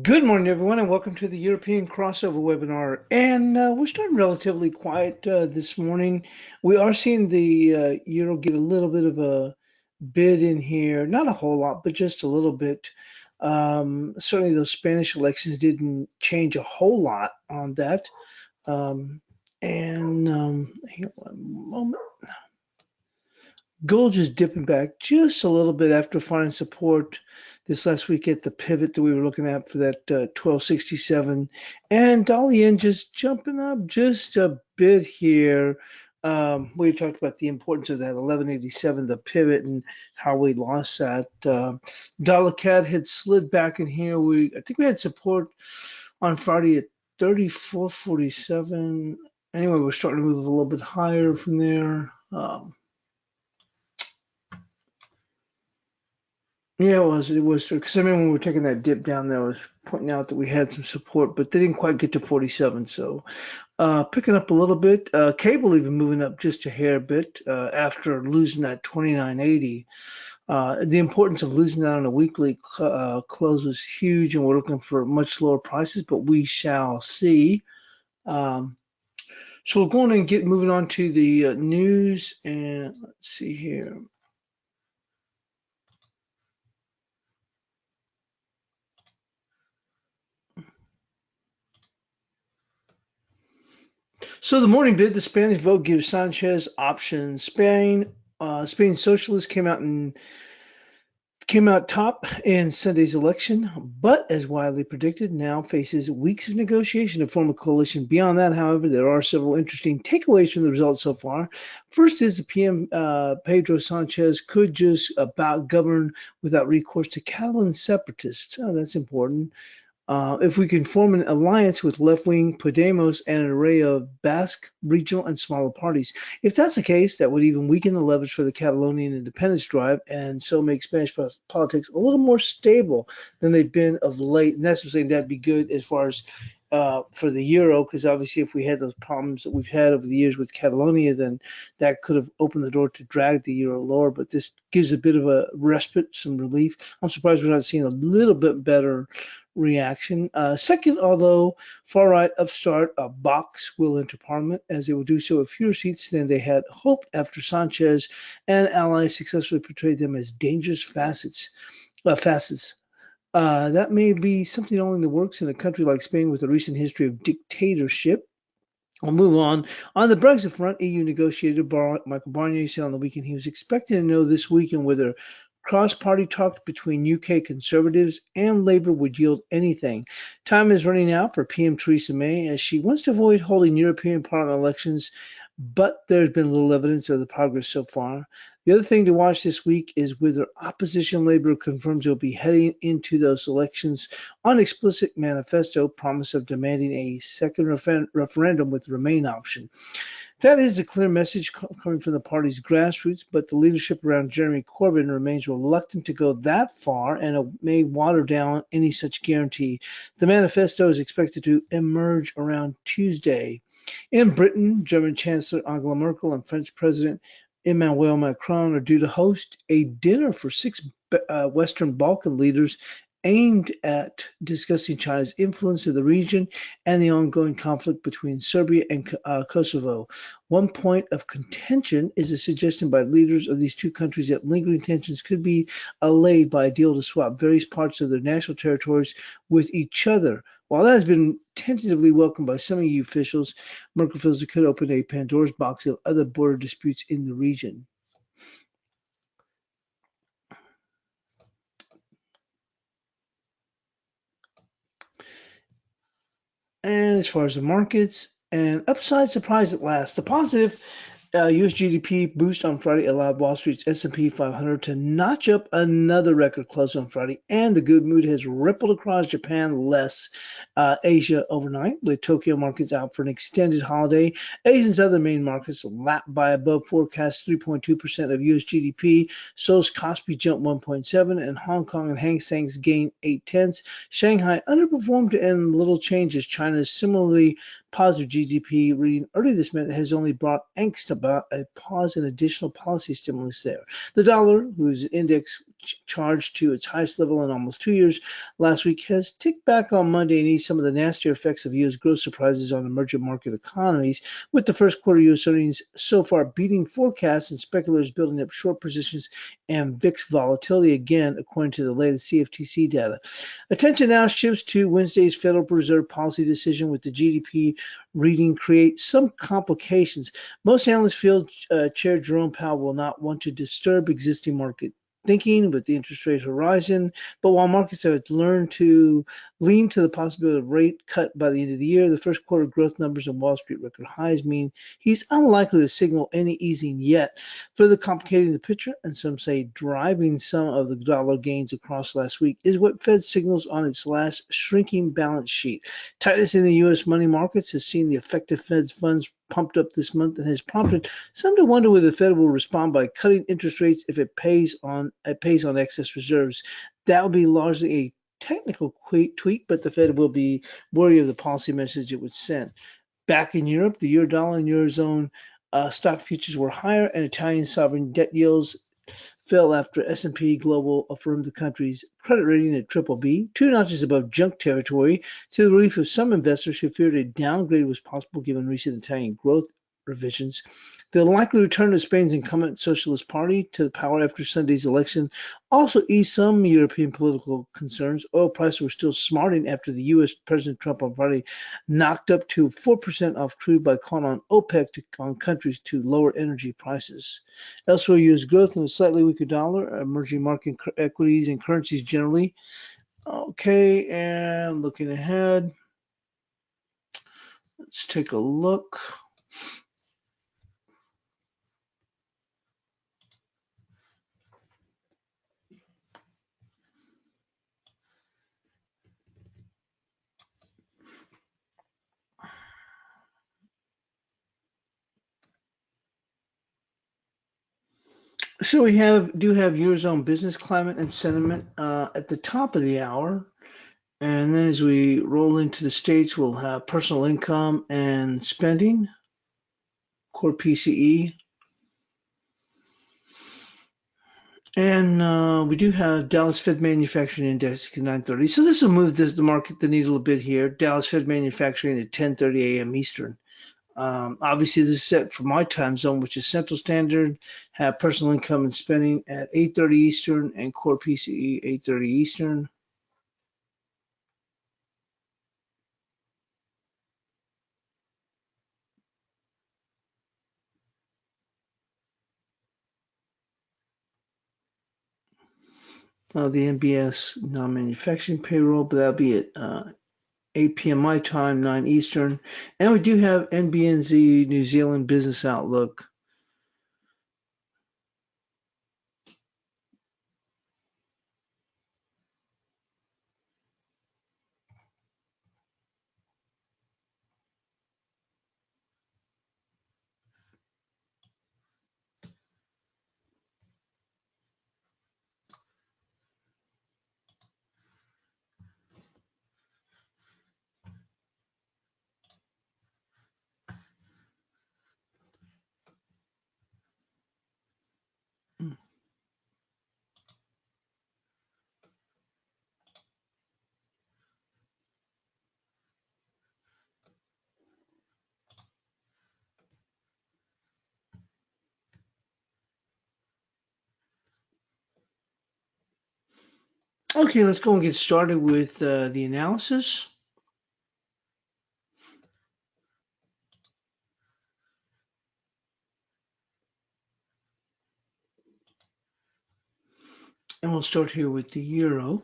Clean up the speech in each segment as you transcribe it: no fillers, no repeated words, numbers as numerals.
Good morning, everyone, and welcome to the European crossover webinar. And we're starting relatively quiet this morning. We are seeing the euro get a little bit of a bid in here, not a whole lot, but just a little bit. Certainly, those Spanish elections didn't change a whole lot on that. Hang on one moment. Gold just dipping back just a little bit after finding support this last week at the pivot that we were looking at for that 1267, and dollar yen just jumping up just a bit here. We talked about the importance of that 1187, the pivot, and how we lost that. Dollar CAD had slid back in here. I think we had support on Friday at 34.47. Anyway, we're starting to move a little bit higher from there. Yeah, it was because I mean when we were taking that dip down there, I was pointing out that we had some support, but they didn't quite get to 47. So picking up a little bit, cable even moving up just a hair bit after losing that 29.80. The importance of losing that on a weekly close was huge, and we're looking for much lower prices, but we shall see. So we're going to get moving on to the news, and let's see here. So the morning bid, the Spanish vote gives Sanchez options. Spain socialists came out top in Sunday's election, but as widely predicted, now faces weeks of negotiation to form a coalition. Beyond that, however, there are several interesting takeaways from the results so far. First is the PM Pedro Sanchez could just about govern without recourse to Catalan separatists. Oh, that's important. If we can form an alliance with left-wing Podemos and an array of Basque, regional, and smaller parties. If that's the case, that would even weaken the leverage for the Catalonian independence drive and so make Spanish politics a little more stable than they've been of late. And that's saying that'd be good as far as for the euro, because obviously if we had those problems that we've had over the years with Catalonia, then that could have opened the door to drag the euro lower. But this gives a bit of a respite, some relief. I'm surprised we're not seeing a little bit better reaction. Second, although far-right upstart Vox will enter parliament, as they will do so with fewer seats than they had hoped after Sanchez and allies successfully portrayed them as dangerous facets. That may be something only in the works in a country like Spain with a recent history of dictatorship. We'll move on. On the Brexit front, EU negotiator Michael Barnier said on the weekend he was expecting to know this weekend whether cross-party talks between UK Conservatives and Labour would yield anything. Time is running out for PM Theresa May as she wants to avoid holding European Parliament elections, but there's been little evidence of the progress so far. The other thing to watch this week is whether opposition Labour confirms they'll be heading into those elections on explicit manifesto promise of demanding a second referendum with the Remain option. That is a clear message coming from the party's grassroots, but the leadership around Jeremy Corbyn remains reluctant to go that far and may water down any such guarantee. The manifesto is expected to emerge around Tuesday. In Britain, German Chancellor Angela Merkel and French President Emmanuel Macron are due to host a dinner for six Western Balkan leaders aimed at discussing China's influence in the region and the ongoing conflict between Serbia and Kosovo. One point of contention is a suggestion by leaders of these two countries that lingering tensions could be allayed by a deal to swap various parts of their national territories with each other. While that has been tentatively welcomed by some EU officials, Merkel feels it could open a Pandora's box of other border disputes in the region. And as far as the markets, an upside surprise at last. The positive U.S. GDP boost on Friday allowed Wall Street's S&P 500 to notch up another record close on Friday, and the good mood has rippled across Japan, less Asia overnight, with Tokyo markets out for an extended holiday. Asia's other main markets lapped by above forecast 3.2% of U.S. GDP. Seoul's Kospi jumped 1.7%, and Hong Kong and Hang Seng's gained 0.8. Shanghai underperformed to end little change as China's similarly positive GDP reading earlier this month has only brought angst about a pause in additional policy stimulus there. The dollar, whose index charged to its highest level in almost 2 years last week, has ticked back on Monday and eased some of the nastier effects of U.S. growth surprises on emerging market economies, with the first quarter U.S. earnings so far beating forecasts and speculators building up short positions and VIX volatility again, according to the latest CFTC data. Attention now shifts to Wednesday's Federal Reserve policy decision, with the GDP reading create some complications. Most analysts feel Chair Jerome Powell will not want to disturb existing market thinking with the interest rate horizon, but while markets have learned to lean to the possibility of rate cut by the end of the year, the first quarter growth numbers on Wall Street record highs mean he's unlikely to signal any easing yet, further complicating the picture, and some say driving some of the dollar gains across last week is what Fed signals on its last shrinking balance sheet. Tightness in the U.S. money markets has seen the effective Fed's funds pumped up this month and has prompted some to wonder whether the Fed will respond by cutting interest rates if it pays on excess reserves. That would be largely a technical tweak, but the Fed will be wary of the policy message it would send. Back in Europe, the Eurodollar and Eurozone stock futures were higher, and Italian sovereign debt yields fell after S&P Global affirmed the country's credit rating at BBB, 2 notches above junk territory, to the relief of some investors who feared a downgrade was possible given recent Italian growth revisions. The likely return of Spain's incumbent Socialist Party to the power after Sunday's election also eased some European political concerns. Oil prices were still smarting after the U.S. President Trump on Friday knocked up to 4% off crude by calling on OPEC on countries to lower energy prices. Elsewhere, U.S. growth and a slightly weaker dollar, emerging market equities and currencies generally. Okay, and looking ahead, let's take a look. So we do have Eurozone business climate and sentiment at the top of the hour. And then as we roll into the States, we'll have personal income and spending, core PCE. And we do have Dallas Fed Manufacturing Index at 9:30. So this will move the market, the needle a bit here. Dallas Fed Manufacturing at 10:30 a.m. Eastern. Obviously, this is set for my time zone, which is Central Standard. Have personal income and spending at 8:30 Eastern and core PCE 8:30 Eastern. The NBS non-manufacturing payroll, but that'll be at 8 p.m. my time, 9 Eastern. And we do have NBNZ New Zealand Business Outlook. Okay, let's go and get started with the analysis. And we'll start here with the euro.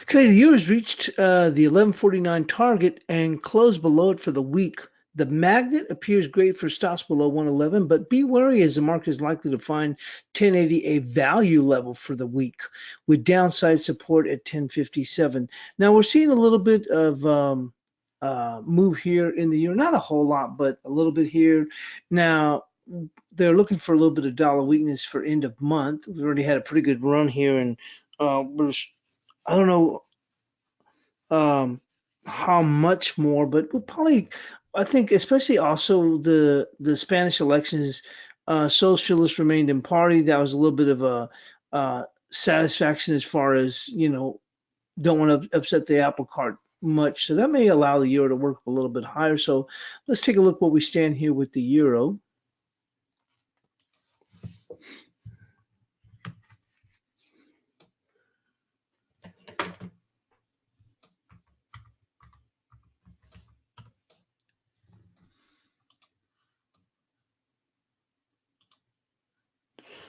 Okay, the euro has reached the 1149 target and closed below it for the week. The magnet appears great for stops below 111, but be wary as the market is likely to find 1080 a value level for the week, with downside support at 1057. Now we're seeing a little bit of move here in the euro, not a whole lot, but a little bit here. Now they're looking for a little bit of dollar weakness for end of month. We've already had a pretty good run here, and I don't know how much more, but we'll probably, I think, especially also the Spanish elections, socialists remained in party. That was a little bit of a satisfaction as far as, don't want to upset the apple cart much. So that may allow the euro to work a little bit higher. So let's take a look where we stand here with the euro.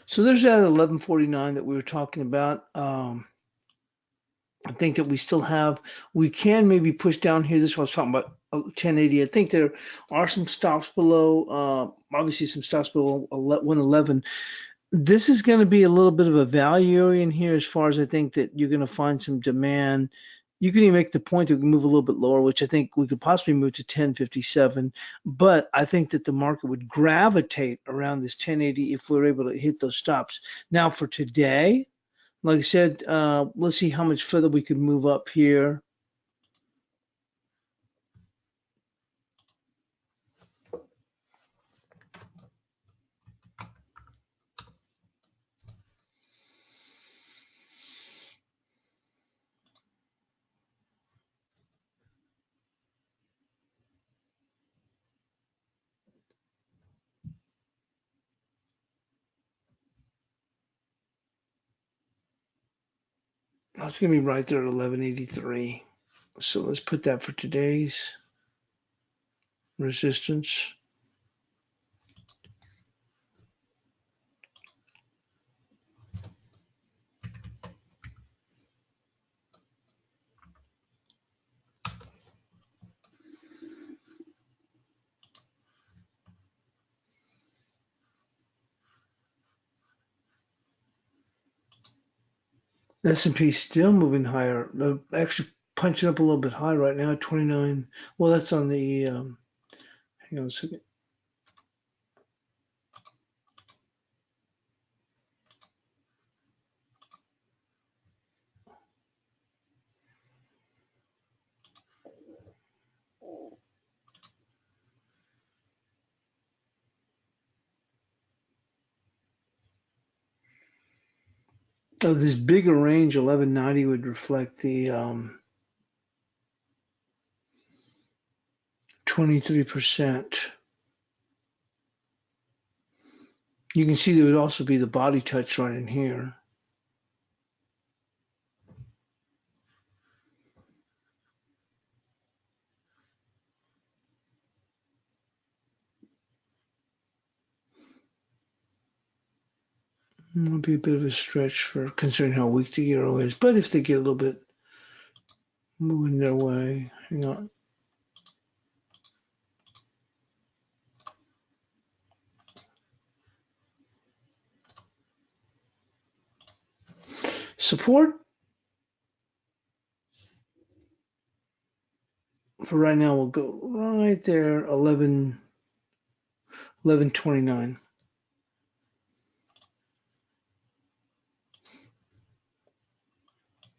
So there's that 1149 that we were talking about. I think that we can maybe push down here. This was talking about 1080. I think there are some stops below, obviously some stops below 111. This is going to be a little bit of a value area in here as far as I think that you're going to find some demand. You can even make the point to move a little bit lower, which I think we could possibly move to 1057. But I think that the market would gravitate around this 1080 if we're able to hit those stops. Now for today, like I said, let's see how much further we could move up here. That's going to be right there at 1183. So let's put that for today's resistance. The S&P still moving higher. They're actually punching up a little bit high right now at 29. Well, that's on the, hang on a second. Oh, this bigger range, 1190, would reflect the 23%. You can see there would also be the body touch right in here. It'll be a bit of a stretch for considering how weak the euro is, but if they get a little bit moving their way, hang on. Support for right now will go right there, 1129.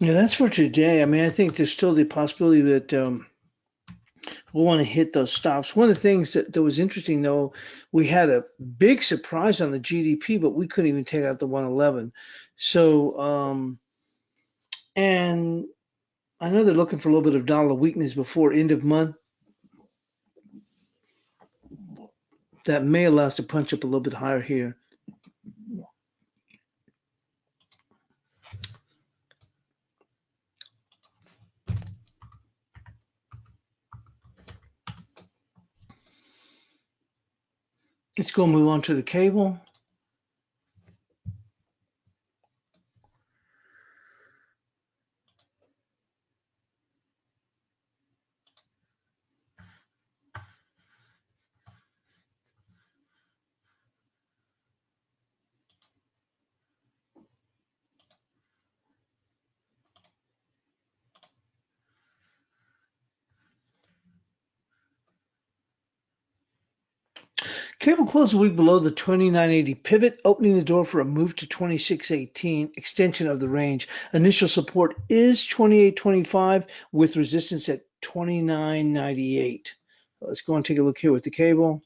Yeah, that's for today. I mean, I think there's still the possibility that we'll want to hit those stops. One of the things that was interesting, though, we had a big surprise on the GDP, but we couldn't even take out the 111. So, and I know they're looking for a little bit of dollar weakness before end of month. That may allow us to punch up a little bit higher here. Let's go move on to the cable. Cable closed the week below the 2980 pivot, opening the door for a move to 2618, extension of the range. Initial support is 2825 with resistance at 2998. Let's go and take a look here with the cable.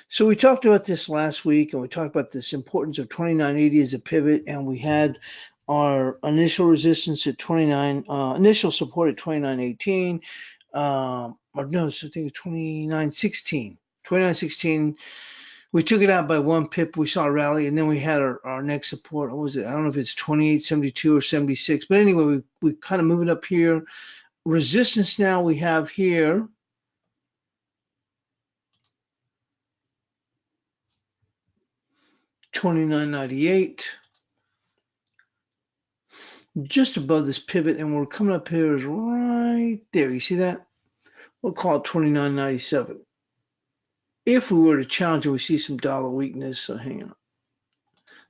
So we talked about this last week, and we talked about this importance of 2980 as a pivot, and we had our initial resistance at initial support at 2918, or no, so I think 2916. 2916, we took it out by 1 pip. We saw a rally, and then we had our next support. What was it? I don't know if it's 2872 or 76, but anyway, we kind of moving up here. Resistance now we have here. $29.98, just above this pivot, and we're coming up here is right there. You see that? We'll call it $29.97. If we were to challenge it, we see some dollar weakness. So hang on.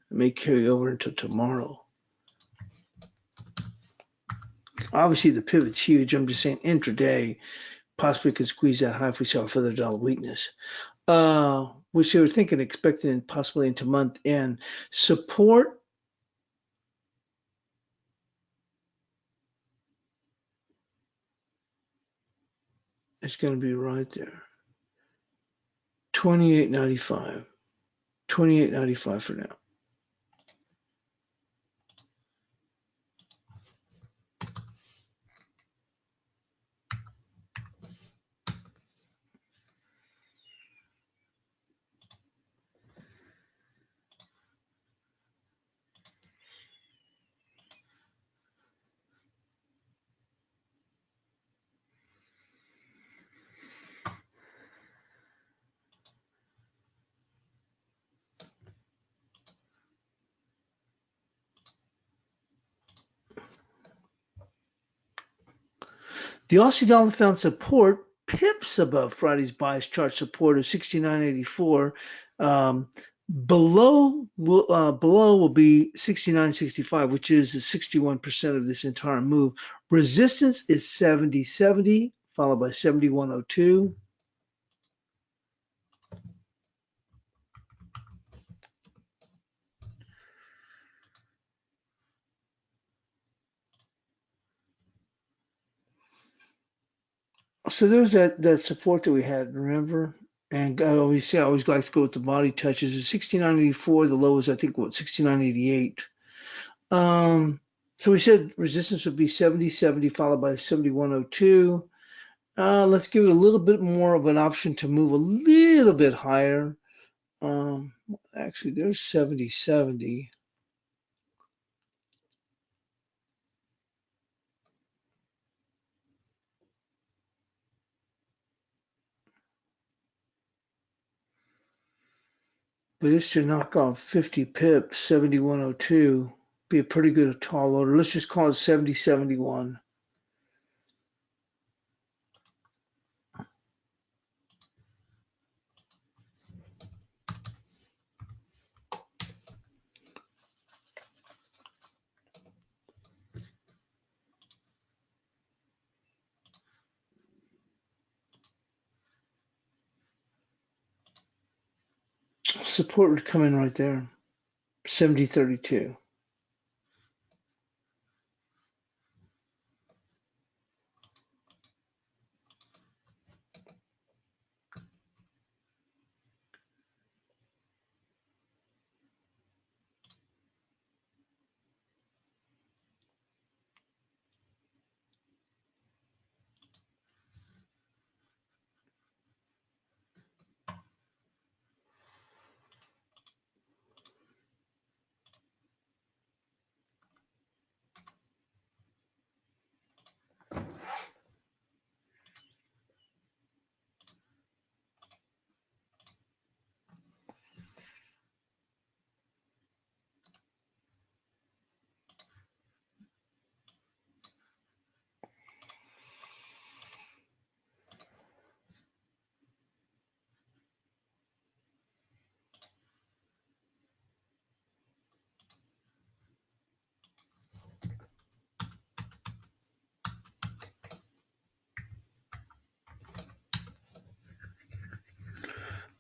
It may carry over into tomorrow. Obviously, the pivot's huge. I'm just saying intraday, possibly could squeeze that high if we saw further dollar weakness. Which they were thinking, expecting possibly into month end. Support is going to be right there. 28.95. 28.95 for now. The Aussie dollar found support pips above Friday's bias chart support of 69.84. Below will be 69.65, which is 61% of this entire move. Resistance is 70.70, followed by 71.02. So there's that support that we had, remember? And I always like to go with the body touches. It's 69.84. The low is, I think, 69.88. So we said resistance would be 70.70 followed by 71.02. Let's give it a little bit more of an option to move a little bit higher. Actually, there's 70.70. But this should knock off 50 pips, 71.02. Be a pretty good tall order. Let's just call it 70.71. Support would come in right there, 70.32.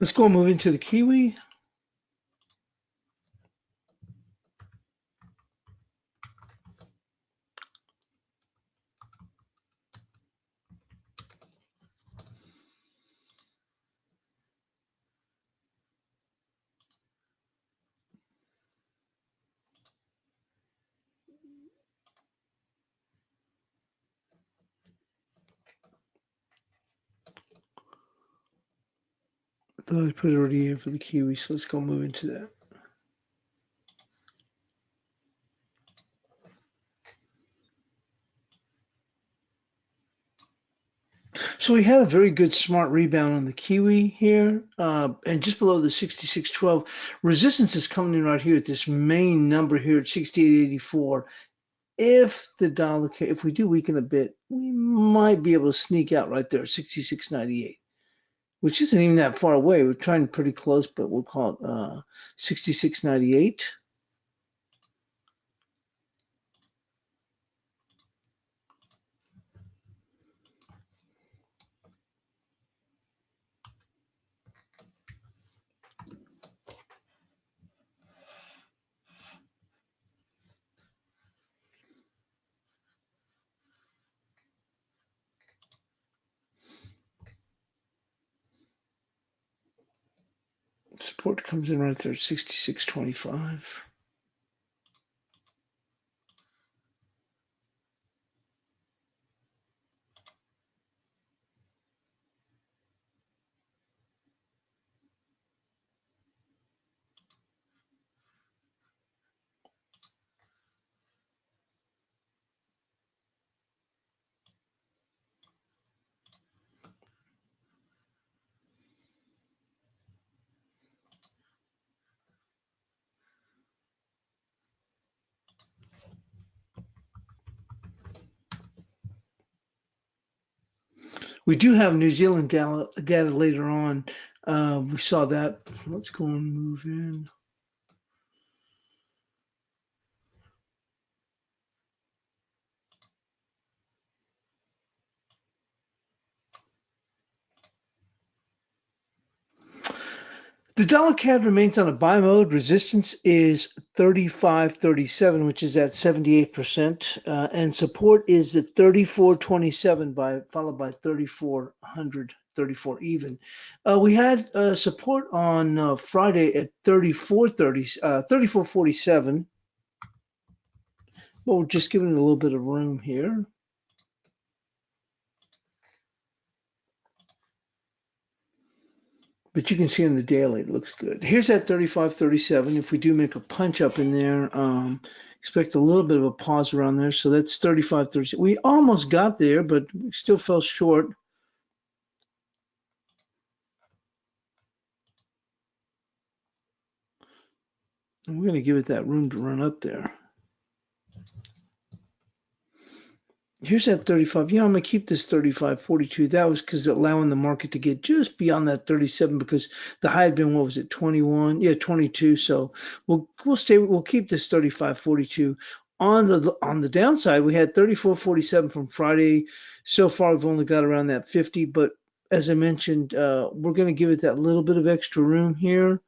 Let's go and move into the Kiwi. I thought I put it already in for the Kiwi, so let's go move into that. So we had a very good smart rebound on the Kiwi here, and just below the 66.12. Resistance is coming in right here at this main number here at 68.84. If the dollar, if we do weaken a bit, we might be able to sneak out right there, 66.98, which isn't even that far away. We're trying pretty close, but we'll call it 66.98. Support comes in right there at 66.25. We do have New Zealand data later on. We saw that. Let's go and move in. The dollar CAD remains on a buy mode. Resistance is 35.37, which is at 78%, and support is at 34.27, followed by 3400, 34 even. We had support on Friday at 34.47. Well, we're just giving it a little bit of room here. But you can see in the daily, it looks good. Here's that 35.37. If we do make a punch up in there, expect a little bit of a pause around there. So that's 35.37. We almost got there, but we still fell short. And we're going to give it that room to run up there. Here's that 35. I'm going to keep this 35.42. That was because allowing the market to get just beyond that 37 because the high had been, what was it, 21? Yeah, 22. So we'll keep this 35.42. On the downside, we had 34.47 from Friday. So far, we've only got around that 50. But as I mentioned, we're going to give it that little bit of extra room here.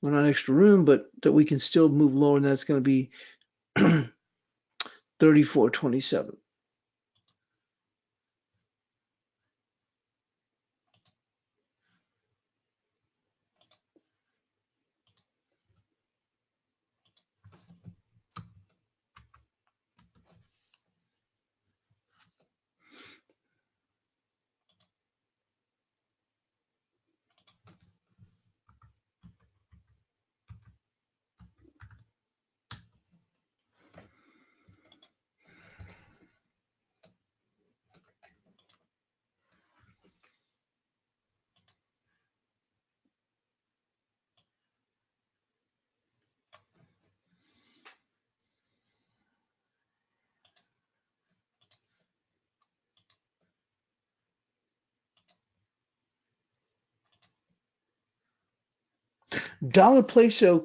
Well, not extra room, but that we can still move lower, and that's going to be 34.27. Dollar peso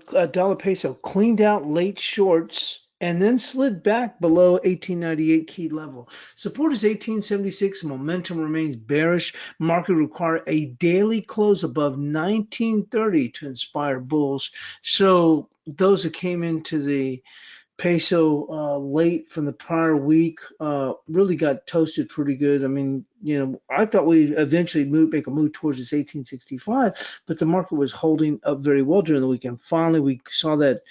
cleaned out late shorts and then slid back below 1898 key level. Support is 1876. Momentum remains bearish. Market require a daily close above 1930 to inspire bulls. So those that came into the peso late from the prior week really got toasted pretty good. I mean, I thought we'd eventually make a move towards this 1865, but the market was holding up very well during the weekend. Finally, we saw that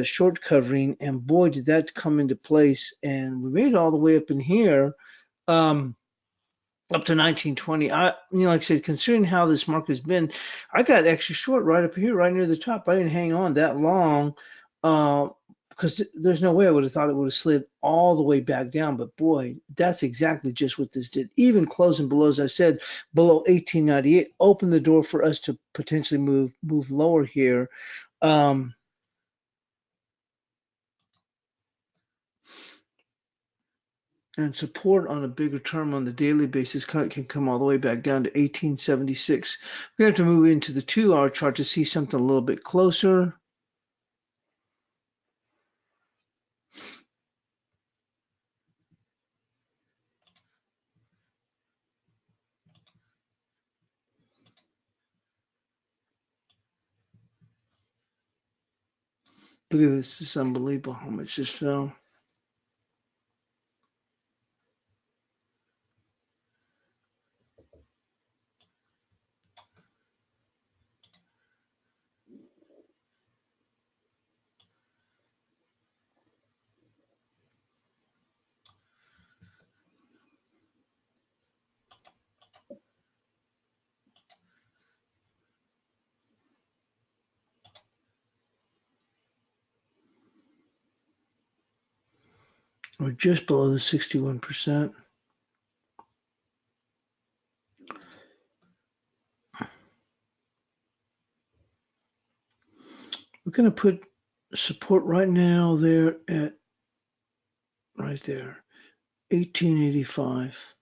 short covering, and boy, did that come into place. And we made it all the way up in here, up to 1920. Like I said, considering how this market has been, I got extra short right up here, right near the top. I didn't hang on that long, because there's no way I would have thought it would have slid all the way back down. But boy, that's exactly just what this did. Even closing below, as I said, below 1898, opened the door for us to potentially move lower here. And support on a bigger term on the daily basis can come all the way back down to 1876. We're going to have to move into the 2-hour chart to see something a little bit closer. Look at this. This is unbelievable how much this fell. We're just below the 61%. We're going to put support right now there at right there, 1885.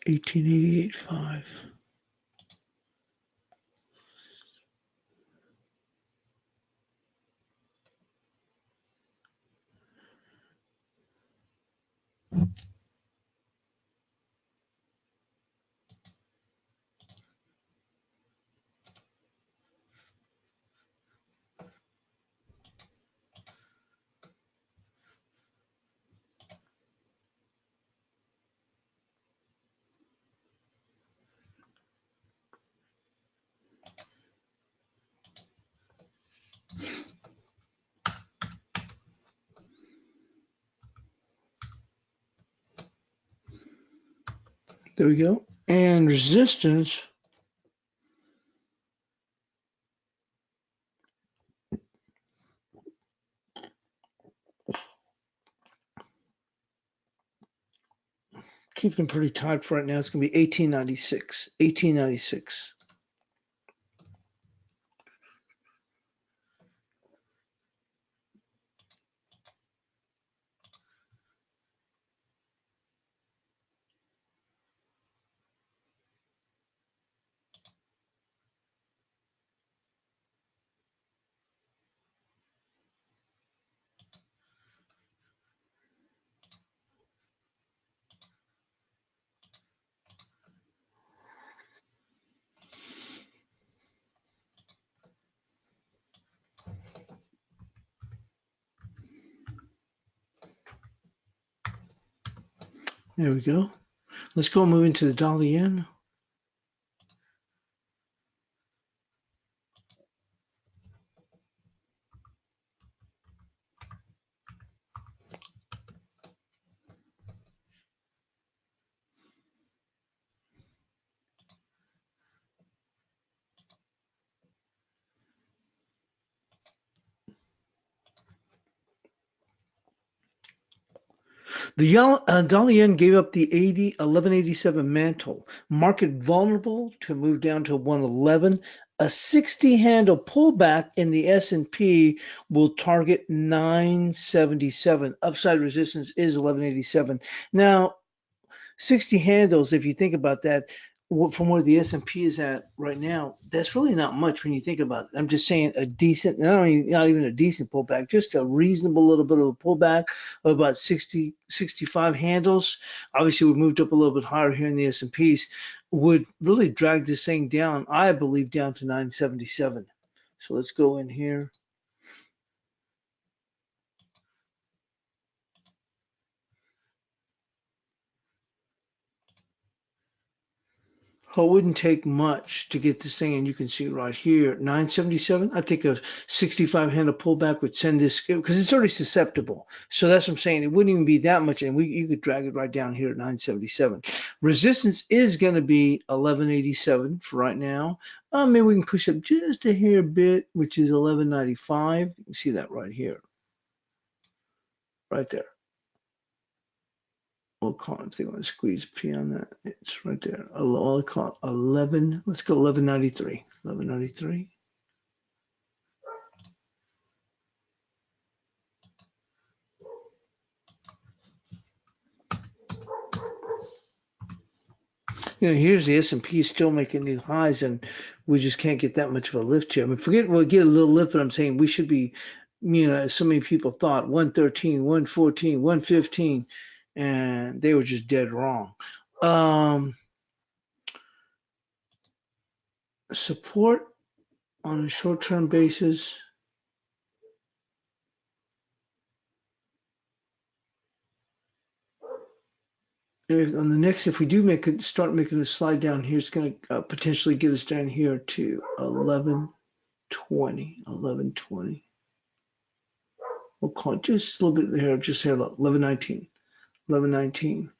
$18.88.5. There we go. And resistance. Keep them pretty tight for right now. It's going to be 1896. 1896. There we go. Let's go move into the dollar yen. The dollar yen gave up the 1187 mantle. Market vulnerable to move down to 111. A 60 handle pullback in the S&P will target 977. Upside resistance is 1187. Now, 60 handles, if you think about that, from where the S&P is at right now, that's really not much when you think about it. I'm just saying a decent, not even a decent pullback, just a reasonable little bit of a pullback of about 60, 65 handles. Obviously, we moved up a little bit higher here in the S&Ps, would really drag this thing down, I believe, down to 977. So let's go in here. Well, it wouldn't take much to get this thing, and you can see right here, 977. I think a 65 handle pullback would send this, because it's already susceptible. So that's what I'm saying. It wouldn't even be that much, and you could drag it right down here at 977. Resistance is going to be 1187 for right now. Maybe we can push up just a hair bit, which is 1195. You can see that right here, right there. We'll call it, if they want to squeeze P on that, it's right there. I'll call it 11. Let's go 1193. 1193. Here's the S&P still making new highs, and we just can't get that much of a lift here. I mean, forget we'll get a little lift, but I'm saying we should be, as so many people thought, 113, 114, 115, and they were just dead wrong. Support on a short-term basis. On the next, if we do start making a slide down here, it's going to potentially get us down here to 1120, 1120. We'll call it just a little bit there, just here, 1119, 1119.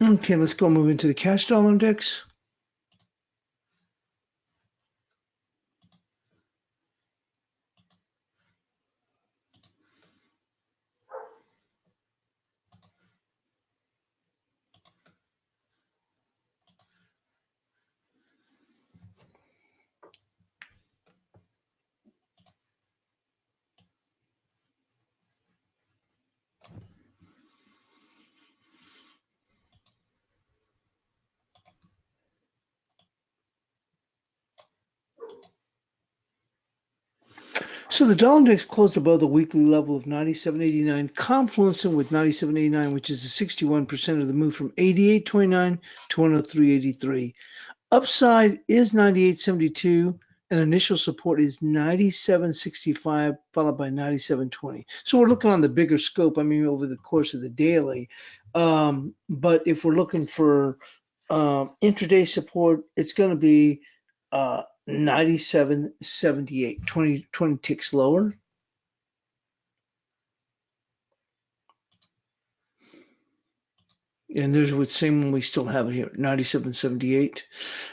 Okay, let's go move into the cash dollar index. So the dollar index closed above the weekly level of 97.89, confluencing with 97.89, which is the 61% of the move from 88.29 to 103.83. Upside is 98.72, and initial support is 97.65, followed by 97.20. So we're looking on the bigger scope, over the course of the daily. But if we're looking for intraday support, it's going to be 97.78, 20 ticks lower. And there's the same one we still have it here, 97.78.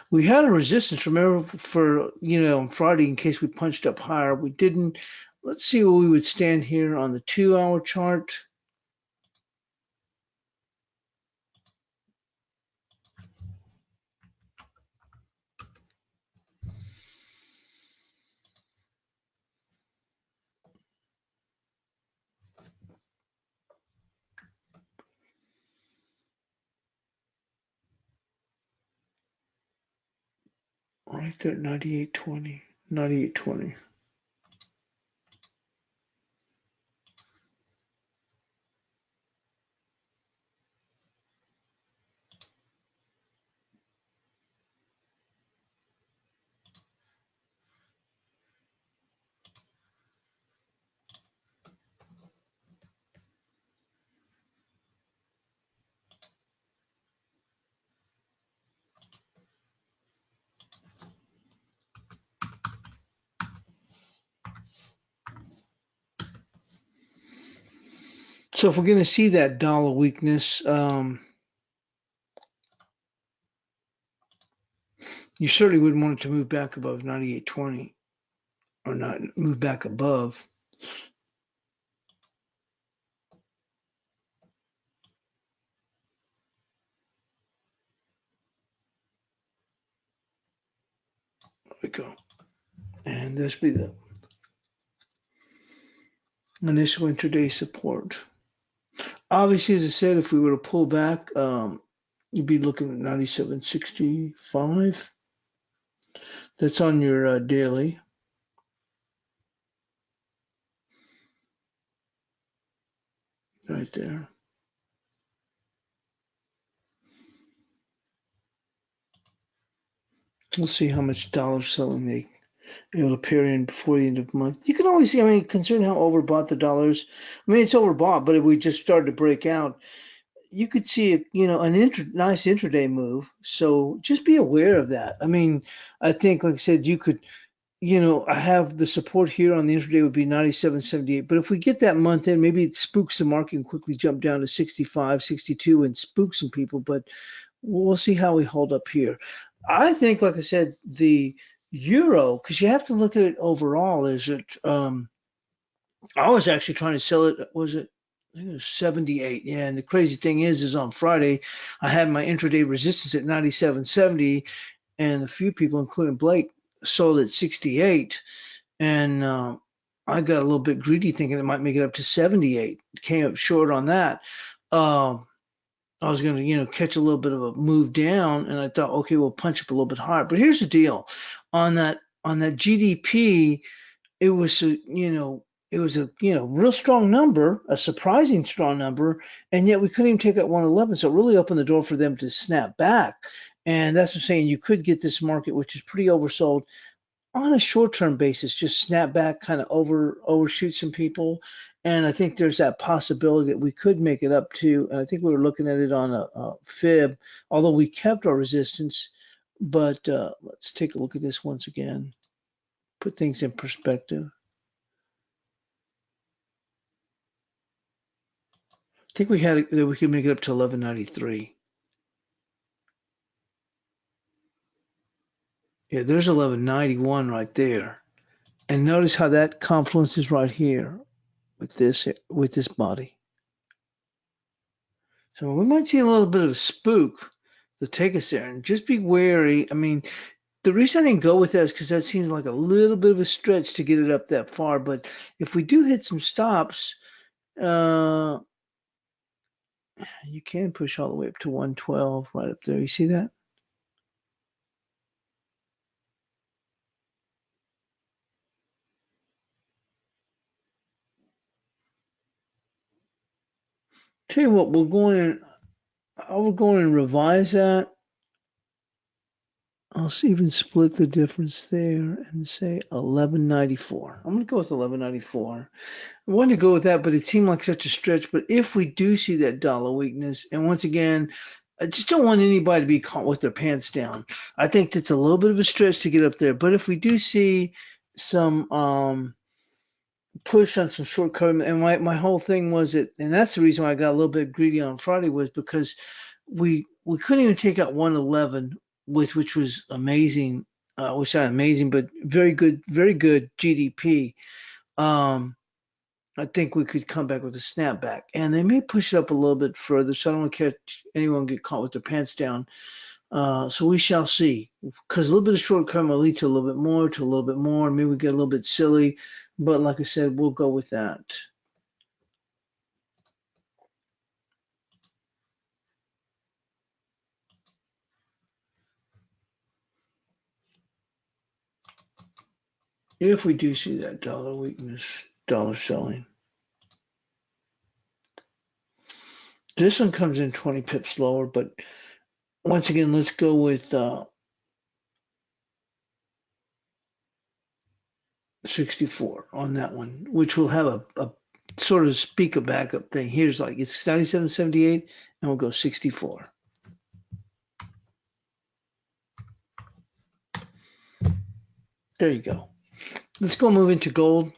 We had a resistance, remember, for, on Friday in case we punched up higher. We didn't. Let's see where we would stand here on the 2-hour chart. Right there, 98.20, 98.20. So if we're going to see that dollar weakness, you certainly wouldn't want it to move back above 98.20 or not move back above. There we go. And this be the initial intraday support. Obviously, as I said, if we were to pull back, you'd be looking at 97.65. That's on your daily. Right there. We'll see how much dollar selling they able to pair in before the end of the month. You can always see, I mean, considering how overbought the dollar is, I mean, it's overbought, but if we just started to break out, you could see, an nice intraday move. So just be aware of that. I mean, I think, like I said, you could, I have the support here on the intraday would be 97.78. But if we get that month in, maybe it spooks the market and quickly jump down to 65, 62 and spook some people. But we'll see how we hold up here. I think, like I said, the euro, because you have to look at it overall, is it, I was actually trying to sell it, was it, I think it was 78. Yeah, and the crazy thing is on Friday, I had my intraday resistance at 97.70, and a few people, including Blake, sold at 68. And I got a little bit greedy thinking it might make it up to 78. Came up short on that. I was going to, catch a little bit of a move down, and I thought, okay, we'll punch up a little bit higher. But here's the deal: on that GDP, it was a real strong number, a surprising strong number, and yet we couldn't even take out 111. So it really opened the door for them to snap back. And that's what I'm saying. You could get this market, which is pretty oversold, on a short-term basis, just snap back, kind of overshoot some people. And I think there's that possibility that we could make it up to, and I think we were looking at it on a fib, although we kept our resistance. But let's take a look at this once again, put things in perspective. I think we had that we could make it up to 1193. Yeah, there's 1191 right there. And notice how that confluence is right here with this body. So we might see a little bit of a spook to take us there, and just be wary. I mean, the reason I didn't go with that is because that seems like a little bit of a stretch to get it up that far. But if we do hit some stops, you can push all the way up to 112 right up there. You see that? Tell you what, I will go in and revise that. I'll even split the difference there and say 1194. I'm going to go with 1194. I wanted to go with that, but it seemed like such a stretch. But if we do see that dollar weakness, and once again, I just don't want anybody to be caught with their pants down. I think that's a little bit of a stretch to get up there. But if we do see some push on some short cover, and my whole thing was it, and that's the reason why I got a little bit greedy on Friday, was because we couldn't even take out 111, which was amazing, which not amazing, but very good GDP. I think we could come back with a snapback, and they may push it up a little bit further. So I don't want to catch anyone get caught with their pants down. So we shall see, because a little bit of short cover will lead to a little bit more, Maybe we get a little bit silly, but like I said, we'll go with that. If we do see that dollar weakness, dollar selling. This one comes in 20 pips lower, but once again, let's go with 64 on that one, which will have a sort of speak a backup thing. Here's like it's 97.78, and we'll go 64. There you go. Let's go move into gold.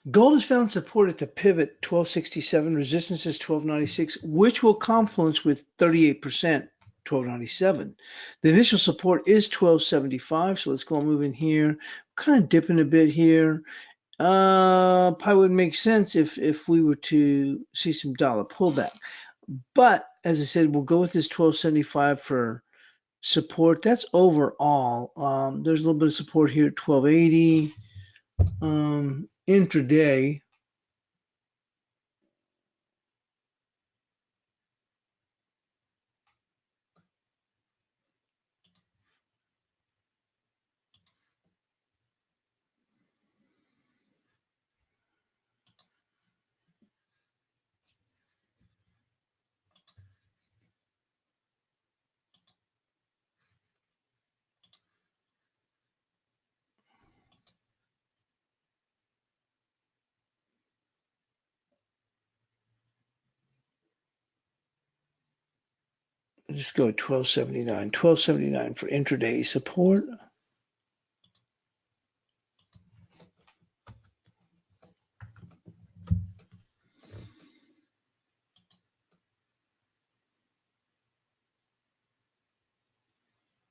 Gold has found support at the pivot 1267, resistance is 1296, which will confluence with 38%, 1297. The initial support is 1275, so let's go and move in here. Kind of dipping a bit here. Probably would make sense if we were to see some dollar pullback. But as I said, we'll go with this 1275 for support. That's overall. There's a little bit of support here at 1280. Intraday. Just go 1279. 1279 for intraday support.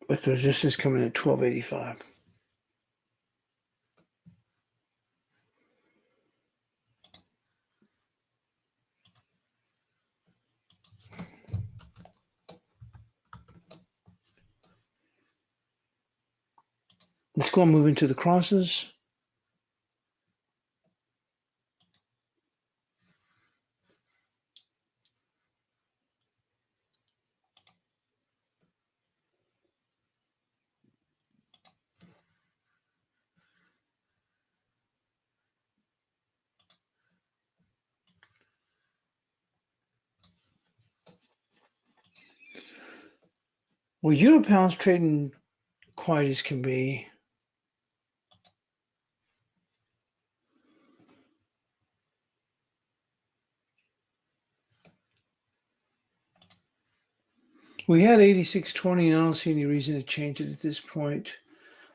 With the resistance coming at 1285. Let's go and move into the crosses. Well, Euro pound's trading quiet as can be. We had 86.20, and I don't see any reason to change it at this point.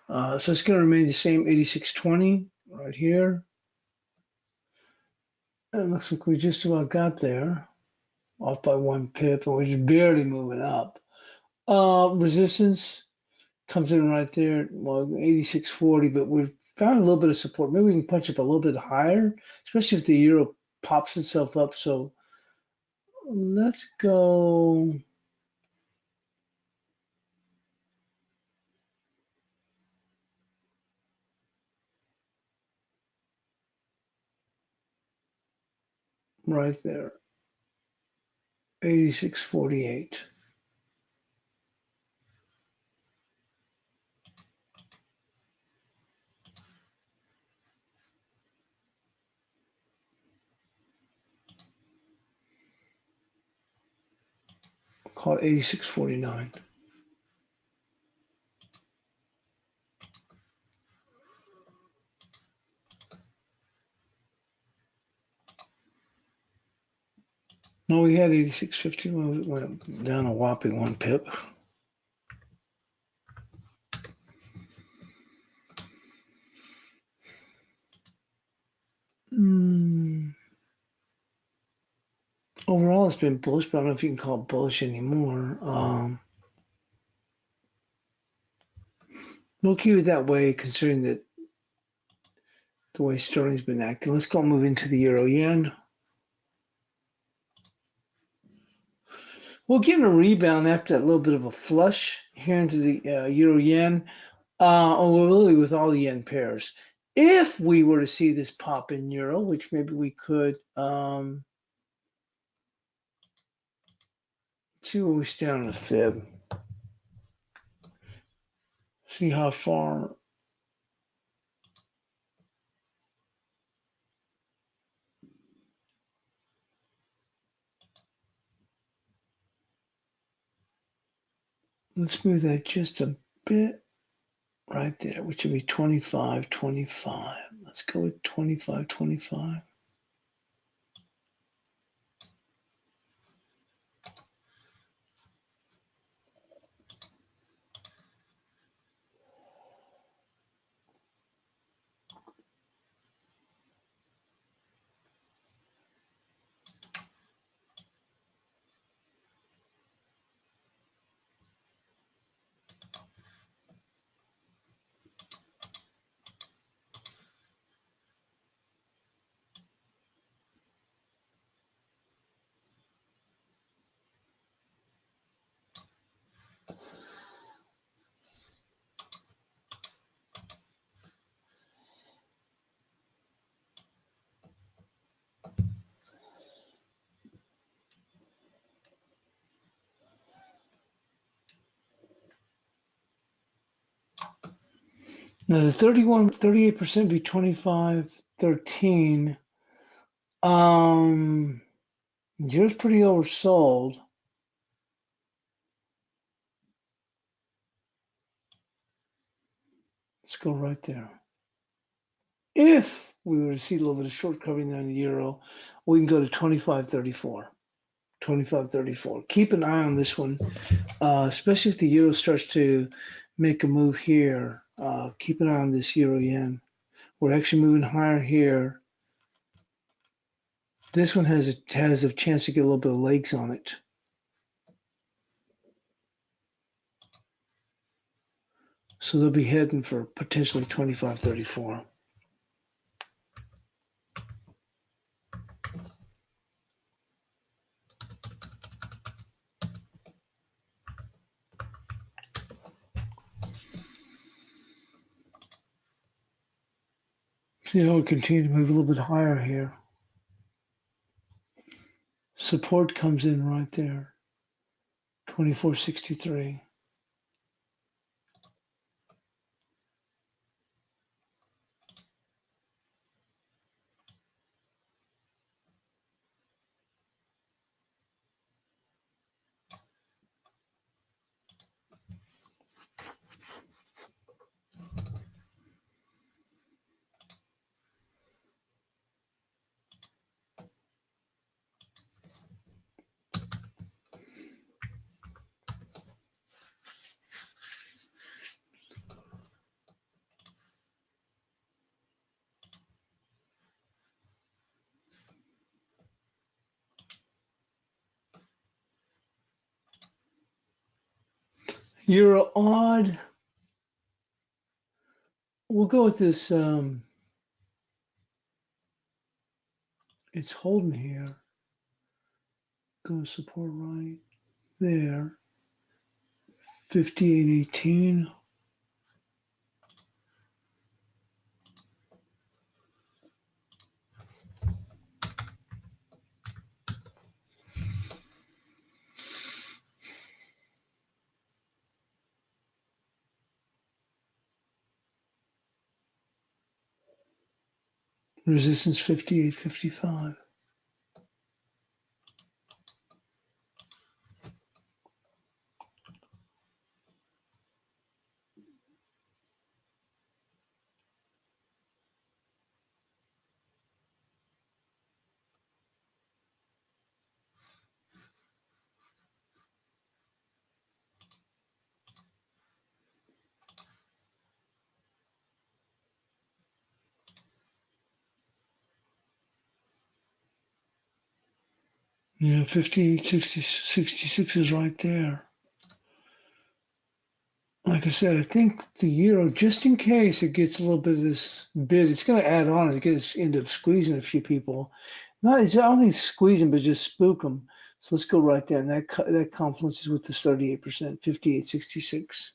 So it's going to remain the same 86.20 right here. And it looks like we just about got there, off by 1 pip, and we're just barely moving up. Resistance comes in right there, well, 86.40, but we've found a little bit of support. Maybe we can punch up a little bit higher, especially if the euro pops itself up. So let's go. Right there, 86.48. Call it 86.49. No, we had 86.50. It went down a whopping 1 pip. Overall, it's been bullish, but I don't know if you can call it bullish anymore. We'll keep it that way, considering that the way sterling's been acting. Let's go move into the euro yen. We'll get a rebound after that little bit of a flush here into the euro yen, or really with all the yen pairs. If we were to see this pop in euro, which maybe we could, see where we stand on the fib. See how far. Let's move that just a bit right there, which would be 25.25. Let's go with 25.25. Now the 38% be 25.13. Yours pretty oversold. Let's go right there. If we were to see a little bit of short covering there in the euro, we can go to 25.34. 25.34. Keep an eye on this one, especially if the euro starts to make a move here. Keep an eye on this euro yen. We're actually moving higher here. This one has a chance to get a little bit of legs on it. So they'll be heading for potentially 25.34. See how we continue to move a little bit higher here. Support comes in right there, 24.63. Euro odd. We'll go with this. It's holding here. Go support right there. 58.18. Resistance 58.55. Yeah, 58.66 is right there. Like I said, I think the euro, just in case it gets a little bit of this bid, it's going to add on. It's going to end up squeezing a few people. I don't think squeezing, but just spook them. So let's go right there. And that confluences with this 38%, 58.66.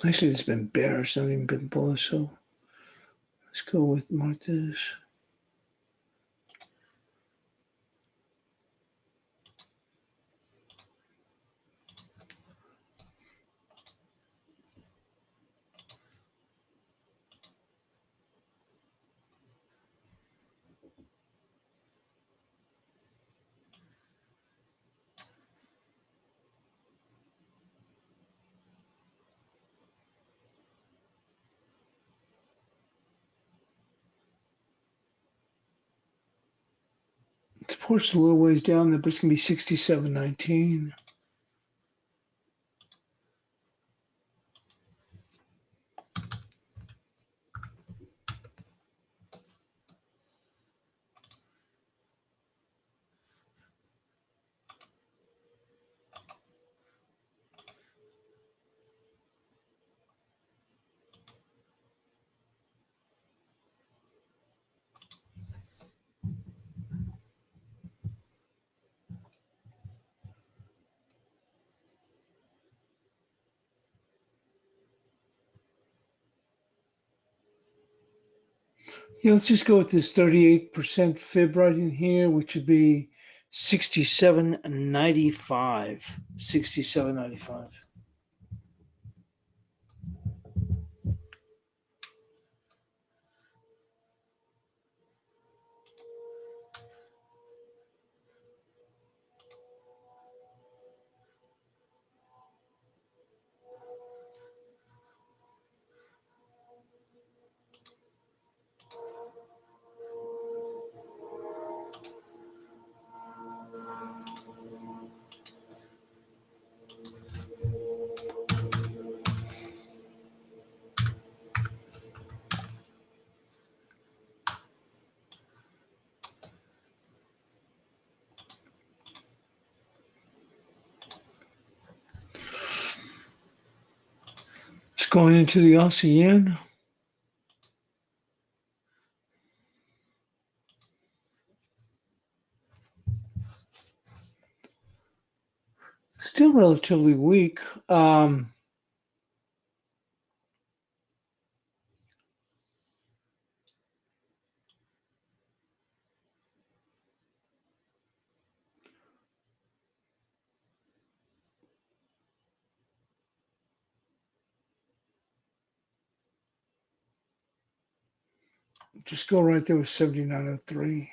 Actually, it's been bearish. It's not even been bullish. So let's go with mark this. Support's a little ways down there, but it's going to be 67.19. Yeah, let's just go with this 38% fib right in here, which would be 67.95. 67.95. It's going into the Aussie yen. Still relatively weak. Just go right there with 79.03.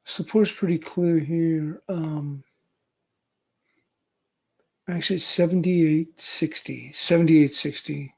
Support's pretty clear here. Actually, 78.60. 78.60.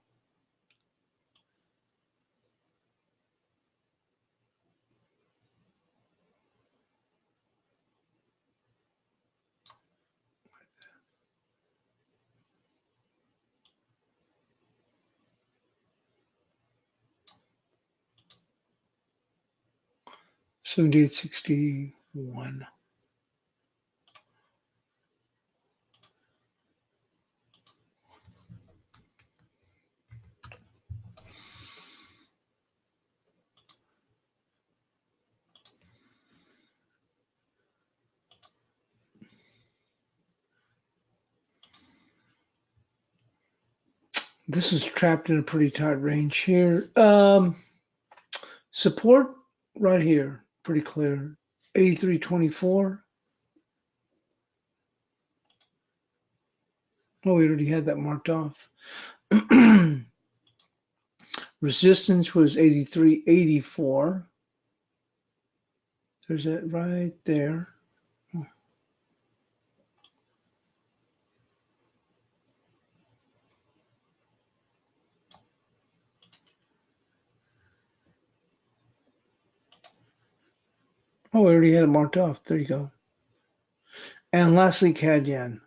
$78.61. This is trapped in a pretty tight range here. Support right here, pretty clear. 83.24. Oh, we already had that marked off. Resistance was 83.84. There's that right there. Oh, we already had it marked off. There you go. And lastly, CAD yen.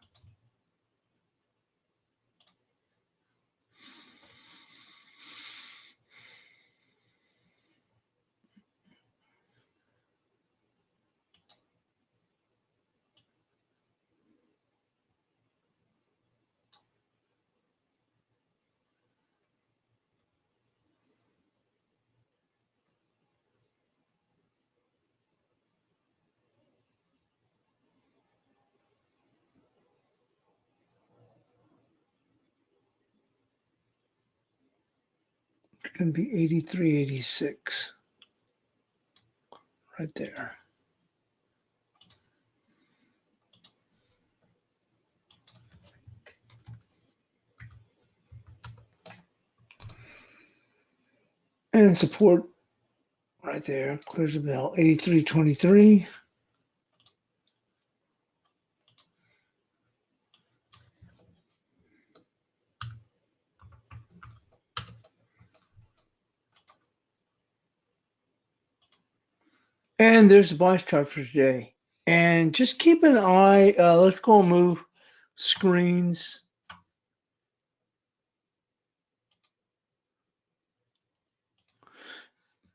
It's going to be 83.86 right there. And support right there, clears the bell, 83.23. And there's the bias chart for today. And just keep an eye, let's go and move screens.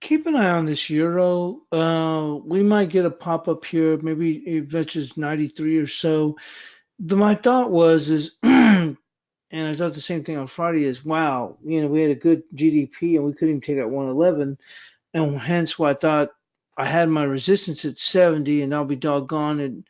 Keep an eye on this euro. We might get a pop-up here, maybe it reaches 93 or so. My thought was, is And I thought the same thing on Friday is, wow, we had a good GDP and we couldn't even take out 111. And hence why I thought I had my resistance at 70 and I'll be doggone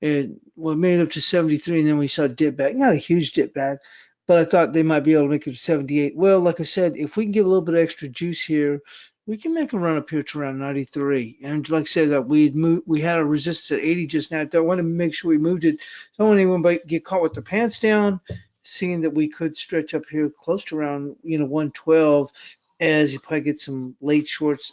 it made up to 73 and then we saw a dip back. Not a huge dip back, but I thought they might be able to make it to 78. Well, like I said, if we can get a little bit of extra juice here, we can make a run up here to around 93. And like I said, we had a resistance at 80 just now. I want to make sure we moved it. Don't want anyone to get caught with their pants down, seeing that we could stretch up here close to around 112 as you probably get some late shorts,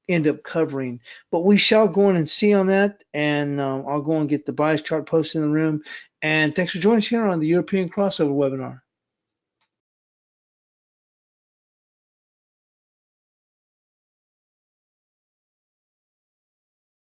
end up covering. But we shall go in and see on that, and I'll go and get the bias chart posted in the room. And thanks for joining us here on the European Crossover webinar.